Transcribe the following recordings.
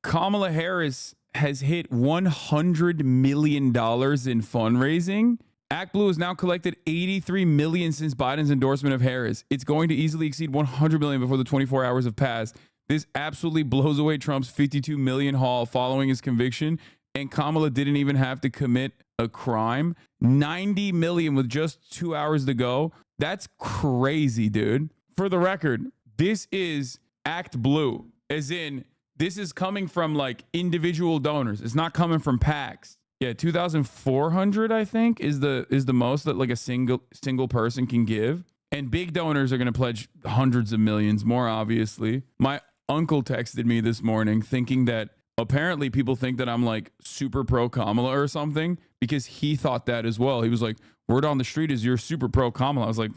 Kamala Harris has hit $100 million in fundraising. ActBlue has now collected $83 million since Biden's endorsement of Harris. It's going to easily exceed $100 million before the 24 hours have passed. This absolutely blows away Trump's $52 million haul following his conviction, and Kamala didn't even have to commit a crime. $90 million with just 2 hours to go. That's crazy, dude. For the record, this is ActBlue, as in this is coming from like individual donors. It's not coming from PACs. Yeah, 2,400 I think is the most that like a single person can give. And big donors are going to pledge hundreds of millions more, obviously. My uncle texted me this morning thinking that apparently people think that I'm like super pro Kamala or something, because he thought that as well. He was like, word on the street is you're super pro Kamala. I was like,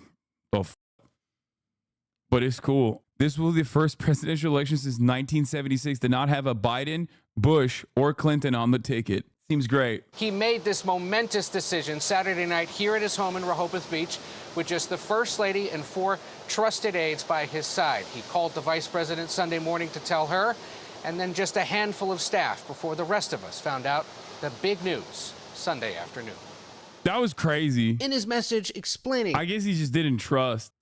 oh, but it's cool. This will be the first presidential election since 1976 to not have a Biden, Bush, or Clinton on the ticket. Seems great. He made this momentous decision Saturday night here at his home in Rehoboth Beach with just the First Lady and 4 trusted aides by his side. He called the Vice President Sunday morning to tell her, and then just a handful of staff before the rest of us found out the big news Sunday afternoon. That was crazy. In his message explaining, I guess he just didn't trust.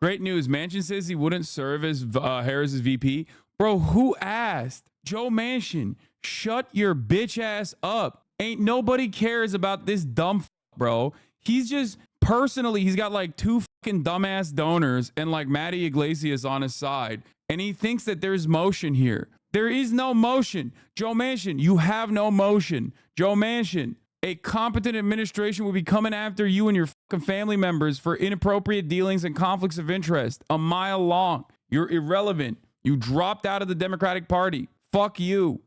Great news. Manchin says he wouldn't serve as Harris's VP. Bro, who asked? Joe Manchin, shut your bitch ass up. Ain't nobody cares about this dumb bro. He's just personally, he's got like 2 fucking dumbass donors and like Matty Iglesias on his side. And he thinks that there's motion here. There is no motion. Joe Manchin, you have no motion. Joe Manchin, a competent administration will be coming after you and your fucking family members for inappropriate dealings and conflicts of interest a mile long. You're irrelevant. You dropped out of the Democratic Party. Fuck you.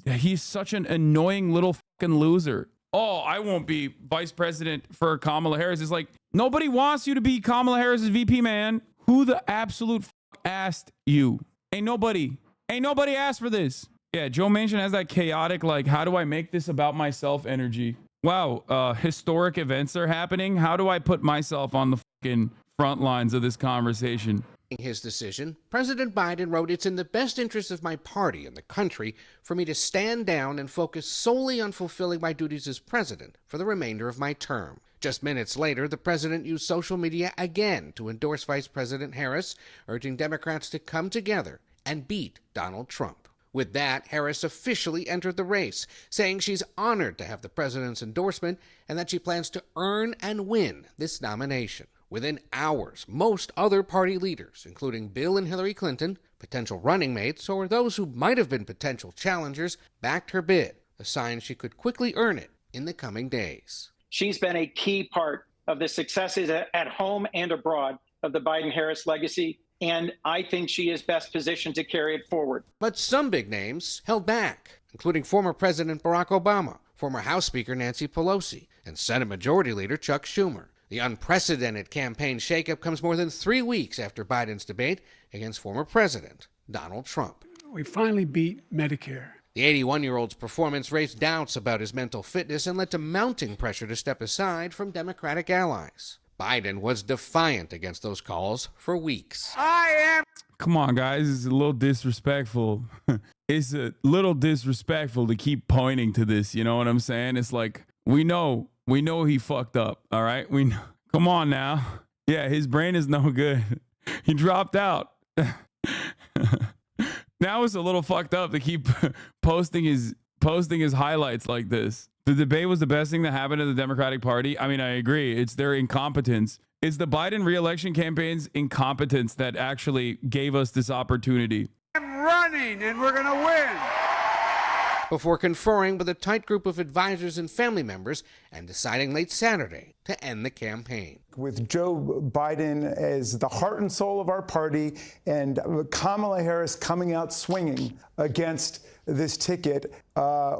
He's such an annoying little fucking loser. Oh, I won't be vice president for Kamala Harris. It's like, nobody wants you to be Kamala Harris's VP, man. Who the absolute fuck asked you? Ain't nobody asked for this. Yeah, Joe Manchin has that chaotic, like, how do I make this about myself energy? Wow, historic events are happening. How do I put myself on the fucking front lines of this conversation? his decision, President Biden wrote, "It's in the best interest of my party and the country for me to stand down and focus solely on fulfilling my duties as president for the remainder of my term." Just minutes later, the president used social media again to endorse Vice President Harris, urging Democrats to come together and beat Donald Trump. With that, Harris officially entered the race, saying she's honored to have the president's endorsement and that she plans to earn and win this nomination. Within hours, most other party leaders, including Bill and Hillary Clinton, potential running mates, or those who might have been potential challengers, backed her bid, a sign she could quickly earn it in the coming days. She's been a key part of the successes at home and abroad of the Biden-Harris legacy, and I think she is best positioned to carry it forward. But some big names held back, including former President Barack Obama, former House Speaker Nancy Pelosi, and Senate Majority Leader Chuck Schumer. The unprecedented campaign shakeup comes more than 3 weeks after Biden's debate against former President Donald Trump. We finally beat Medicare. The 81-year-old's performance raised doubts about his mental fitness and led to mounting pressure to step aside from Democratic allies. Biden was defiant against those calls for weeks. Come on, guys. It's a little disrespectful. It's a little disrespectful to keep pointing to this. You know what I'm saying? It's like, we know he fucked up. All right. We know. Come on now. Yeah. His brain is no good. He dropped out. Now it's a little fucked up to keep posting his highlights like this. The debate was the best thing that happened to the Democratic Party. I mean, I agree. It's their incompetence. It's the Biden re-election campaign's incompetence that actually gave us this opportunity. I'm running and we're going to win. Before conferring with a tight group of advisors and family members and deciding late Saturday to end the campaign. With Joe Biden as the heart and soul of our party and Kamala Harris coming out swinging against this ticket,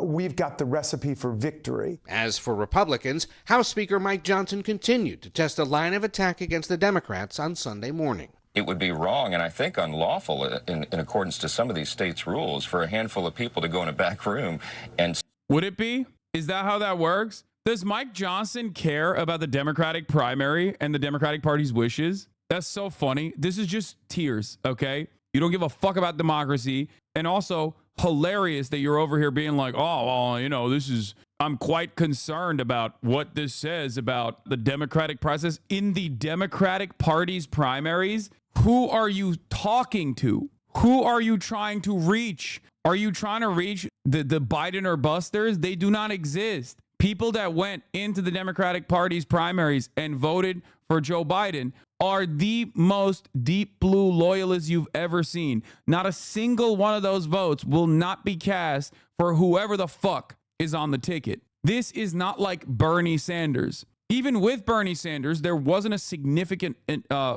we've got the recipe for victory. As for Republicans, House Speaker Mike Johnson continued to test a line of attack against the Democrats on Sunday morning. It would be wrong and I think unlawful in accordance to some of these states' rules for a handful of people to go in a back room and... Would it be? Is that how that works? Does Mike Johnson care about the Democratic primary and the Democratic Party's wishes? That's so funny. This is just tears, okay? You don't give a fuck about democracy. And also, hilarious that you're over here being like, oh, well, you know, I'm quite concerned about what this says about the Democratic process. In the Democratic Party's primaries, who are you talking to? Who are you trying to reach? Are you trying to reach the Biden or busters? They do not exist. People that went into the Democratic Party's primaries and voted for Joe Biden are the most deep blue loyalists you've ever seen. Not a single one of those votes will not be cast for whoever the fuck is on the ticket. This is not like Bernie Sanders. Even with Bernie Sanders, there wasn't a significant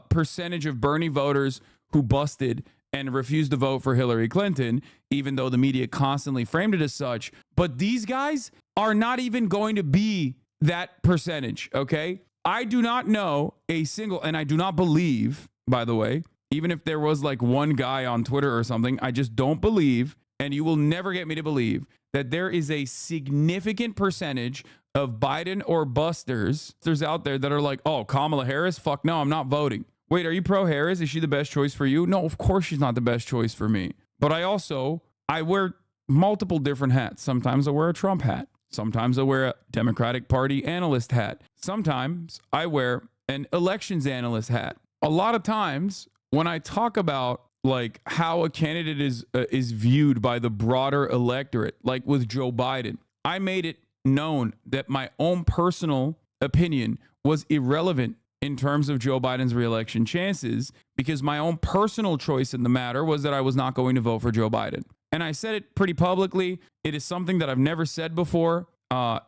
percentage of Bernie voters who busted and refused to vote for Hillary Clinton, even though the media constantly framed it as such. But these guys are not even going to be that percentage, okay? I do not know a single, and I do not believe, by the way, even if there was like one guy on Twitter or something, I just don't believe, and you will never get me to believe, that there is a significant percentage of Biden or busters out there that are like, oh, Kamala Harris? Fuck no, I'm not voting. Wait, are you pro Harris? Is she the best choice for you? No, of course she's not the best choice for me. But I wear multiple different hats. Sometimes I wear a Trump hat. Sometimes I wear a Democratic Party analyst hat. Sometimes I wear an elections analyst hat. A lot of times when I talk about like how a candidate is viewed by the broader electorate, like with Joe Biden, I made it known that my own personal opinion was irrelevant in terms of Joe Biden's reelection chances, because my own personal choice in the matter was that I was not going to vote for Joe Biden. And I said it pretty publicly. It is something that I've never said before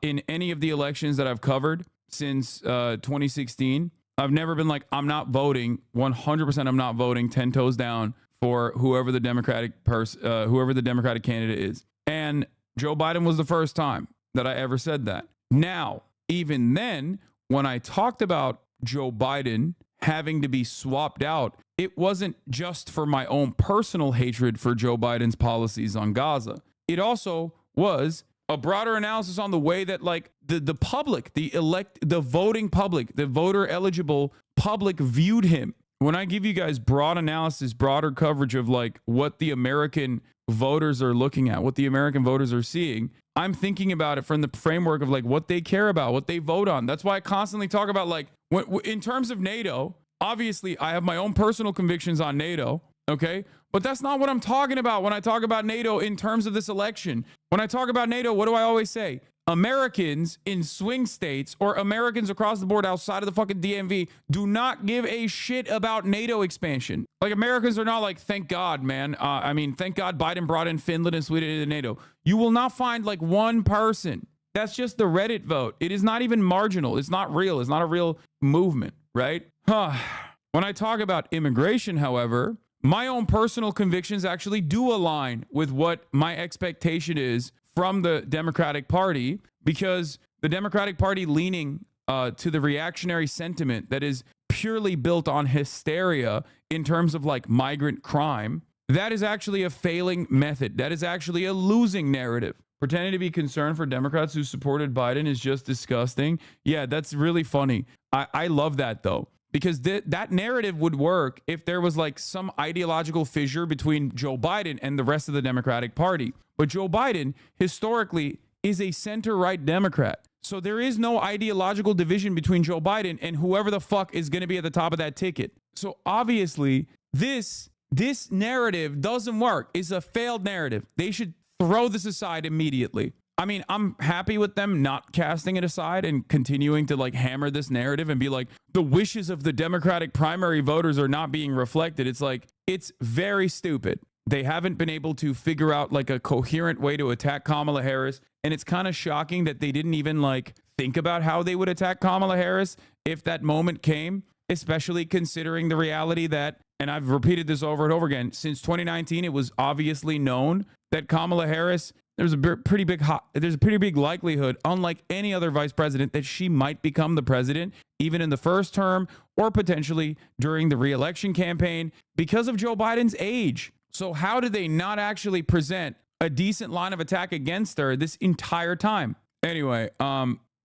in any of the elections that I've covered since 2016. I've never been like, I'm not voting, 100% I'm not voting 10 toes down for whoever the Democratic candidate is. And Joe Biden was the first time that I ever said that. Now, even then, when I talked about Joe Biden having to be swapped out, it wasn't just for my own personal hatred for Joe Biden's policies on Gaza. It also was a broader analysis on the way that like the public, the voting public, the voter eligible public viewed him. When I give you guys broad analysis, broader coverage of like what the American voters are looking at, what the American voters are seeing, I'm thinking about it from the framework of like what they care about, what they vote on. That's why I constantly talk about like in terms of NATO, obviously I have my own personal convictions on NATO, okay? But that's not what I'm talking about when I talk about NATO in terms of this election. When I talk about NATO, what do I always say? Americans in swing states or Americans across the board outside of the fucking DMV do not give a shit about NATO expansion. Like Americans are not like, thank God, man. Thank God Biden brought in Finland and Sweden into NATO. You will not find like one person. That's just the Reddit vote. It is not even marginal. It's not real. It's not a real movement, right? When I talk about immigration, however, my own personal convictions actually do align with what my expectation is from the Democratic Party, because the Democratic Party leaning to the reactionary sentiment that is purely built on hysteria in terms of like migrant crime, that is actually a failing method. That is actually a losing narrative. Pretending to be concerned for Democrats who supported Biden is just disgusting. Yeah, that's really funny. I love that though, because that narrative would work if there was like some ideological fissure between Joe Biden and the rest of the Democratic Party. But Joe Biden historically is a center-right Democrat. So there is no ideological division between Joe Biden and whoever the fuck is going to be at the top of that ticket. So obviously this narrative doesn't work. It's a failed narrative. They should throw this aside immediately. I mean, I'm happy with them not casting it aside and continuing to like hammer this narrative and be like, the wishes of the Democratic primary voters are not being reflected. It's like, it's very stupid. They haven't been able to figure out like a coherent way to attack Kamala Harris. And it's kind of shocking that they didn't even like think about how they would attack Kamala Harris if that moment came, especially considering the reality that, and I've repeated this over and over again, since 2019, it was obviously known that Kamala Harris, there's a pretty big likelihood, unlike any other vice president, that she might become the president, even in the first term or potentially during the re-election campaign because of Joe Biden's age. So how did they not actually present a decent line of attack against her this entire time? Anyway,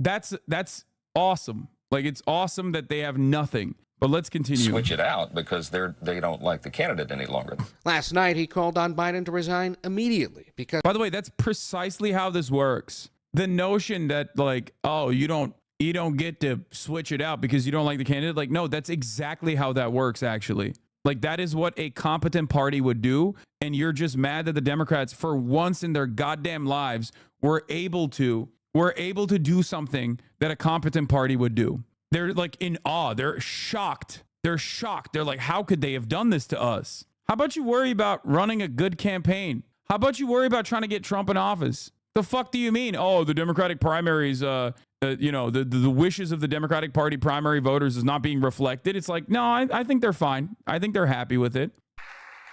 that's awesome. Like, it's awesome that they have nothing But let's continue. switch it out because they don't like the candidate any longer. Last night, he called on Biden to resign immediately because By the way, that's precisely how this works. The notion that like, oh, you don't get to switch it out because you don't like the candidate. Like, no, that's exactly how that works, actually. Like, that is what a competent party would do. And you're just mad that the Democrats, for once in their goddamn lives, were able to do something that a competent party would do. They're like in awe. They're shocked. They're shocked. They're like, how could they have done this to us? How about you worry about running a good campaign? How about you worry about trying to get Trump in office? The fuck do you mean? Oh, the Democratic primaries, the wishes of the Democratic Party primary voters is not being reflected. It's like, no, I think they're fine. I think they're happy with it.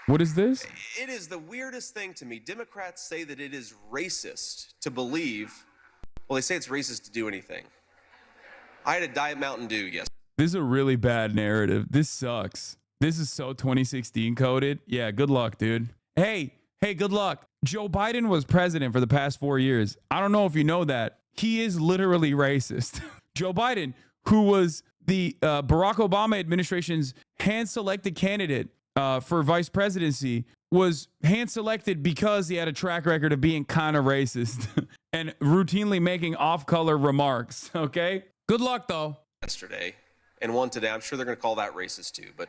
What is this? It is the weirdest thing to me. Democrats say that it is racist to believe, well, they say it's racist to do anything. I had a Diet Mountain Dew yesterday. This is a really bad narrative. This sucks. This is so 2016 coded. Yeah, good luck, dude. Hey, good luck. Joe Biden was president for the past 4 years. I don't know if you know that. He is literally racist. Joe Biden, who was the Barack Obama administration's hand-selected candidate for vice presidency, was hand-selected because he had a track record of being kind of racist and routinely making off-color remarks, okay? Good luck, though. Yesterday, and one today. I'm sure they're going to call that racist too, but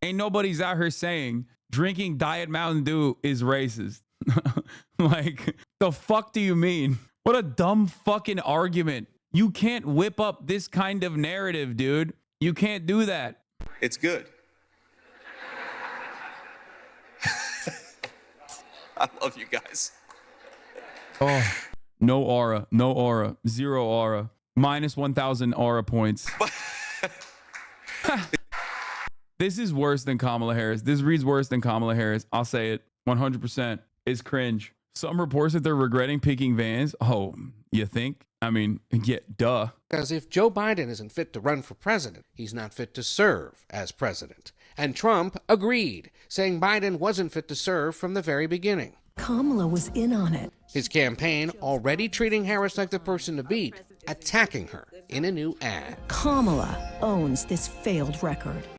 Ain't nobody's out here saying drinking Diet Mountain Dew is racist. Like, the fuck do you mean? What a dumb fucking argument. You can't whip up this kind of narrative, dude. You can't do that. it's good. I love you guys. Oh, no aura, no aura, zero aura, minus 1,000 aura points. This is worse than Kamala Harris. This reads worse than Kamala Harris. I'll say it 100%. It's cringe. Some reports that they're regretting picking Vance. Oh, you think? I mean, yeah, duh. because if Joe Biden isn't fit to run for president, he's not fit to serve as president. And Trump agreed, saying Biden wasn't fit to serve from the very beginning. Kamala was in on it. His campaign already treating Harris like the person to beat, attacking her in a new ad. Kamala owns this failed record.